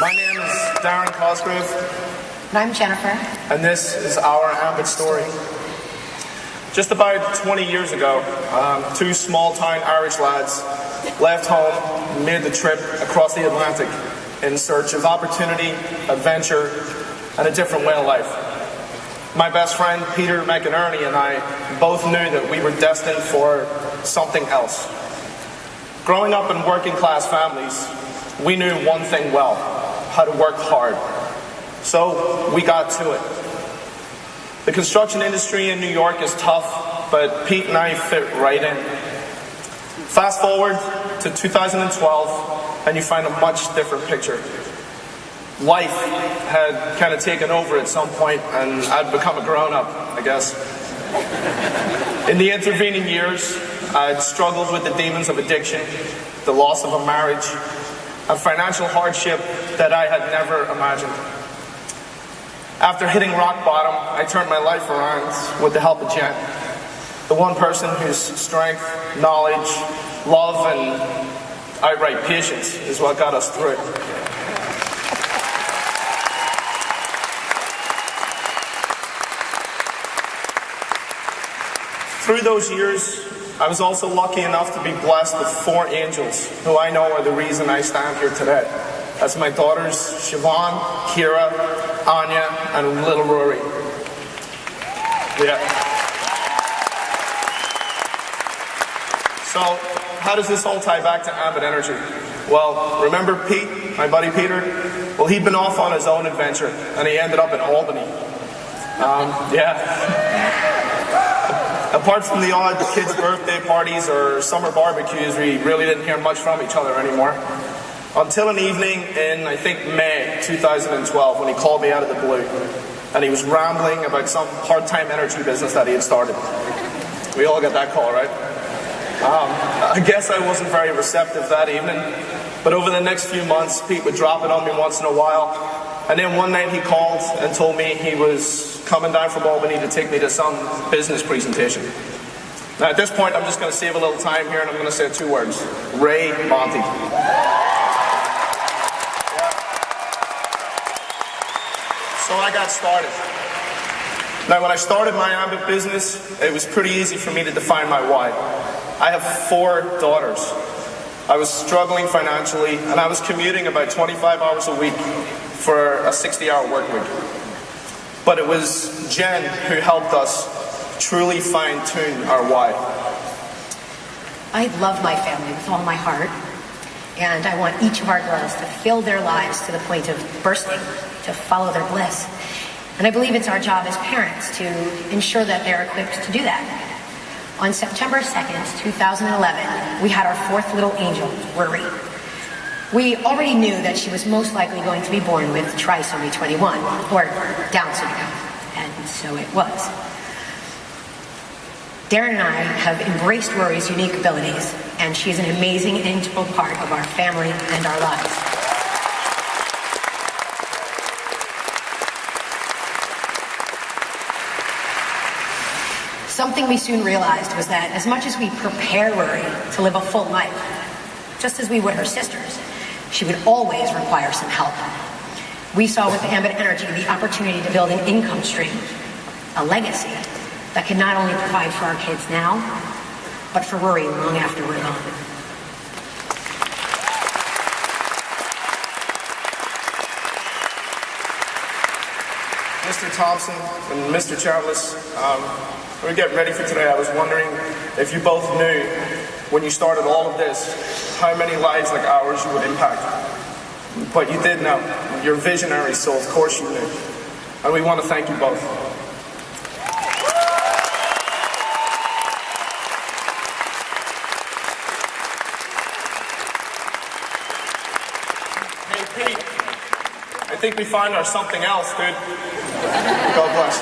My name is Darren Cosgrave. And I'm Jennifer. And this is our Ambit story. Just about 20 years ago, two small-town Irish lads left home and made the trip across the Atlantic in search of opportunity, adventure, and a different way of life. My best friend, Peter McInerney, and I both knew that we were destined for something else. Growing up in working-class families, we knew one thing well: how to work hard. So we got to it. The construction industry in New York is tough, but Pete and I fit right in. Fast forward to 2012, and you find a much different picture. Life had kind of taken over at some point, and I'd become a grown-up, I guess. In the intervening years, I'd struggled with the demons of addiction, the loss of a marriage, a financial hardship that I had never imagined. After hitting rock bottom, I turned my life around with the help of Jen, the one person whose strength, knowledge, love, and outright patience is what got us through it. Through those years, I was also lucky enough to be blessed with 4 angels, who I know are the reason I stand here today. That's my daughters, Siobhan, Kira, Anya, and little Rory. Yeah. So, how does this all tie back to Ambit Energy? Well, remember Pete, my buddy Peter? Well, he'd been off on his own adventure, and he ended up in Albany. Apart from the odd kids' birthday parties or summer barbecues, we really didn't hear much from each other anymore. Until an evening in, I think, May 2012, when he called me out of the blue. And he was rambling about some part-time energy business that he had started. We all got that call, right? I guess I wasn't very receptive that evening. But over the next few months, Pete would drop it on me once in a while. And then one night he called and told me he was coming down from Albany to take me to some business presentation. Now at this point, I'm just going to save a little time here and I'm going to say 2 words. Ray Monty. So I got started. Now when I started my Ambit business, it was pretty easy for me to define my why. I have 4 daughters. I was struggling financially and I was commuting about 25 hours a week for a 60-hour work week. But it was Jen who helped us truly fine-tune our why. I love my family with all my heart, and I want each of our girls to fill their lives to the point of bursting, to follow their bliss. And I believe it's our job as parents to ensure that they're equipped to do that. On September 2nd, 2011, we had our 4th little angel, Rory. We already knew that she was most likely going to be born with trisomy 21, or Down syndrome, and so it was. Darren and I have embraced Rory's unique abilities, and she is an amazing and integral part of our family and our lives. Something we soon realized was that as much as we prepare Rory to live a full life, just as we would her sisters, she would always require some help. We saw with Ambit Energy the opportunity to build an income stream, a legacy, that can not only provide for our kids now, but for Rory long after we're gone. Mr. Thompson and Mr. Charles, when we get ready for today, I was wondering if you both knew, when you started all of this, how many lives like ours you would impact. But you did know. You're visionaries, so of course you knew. And we want to thank you both. Hey, Pete, I think we found our something else, dude. God bless.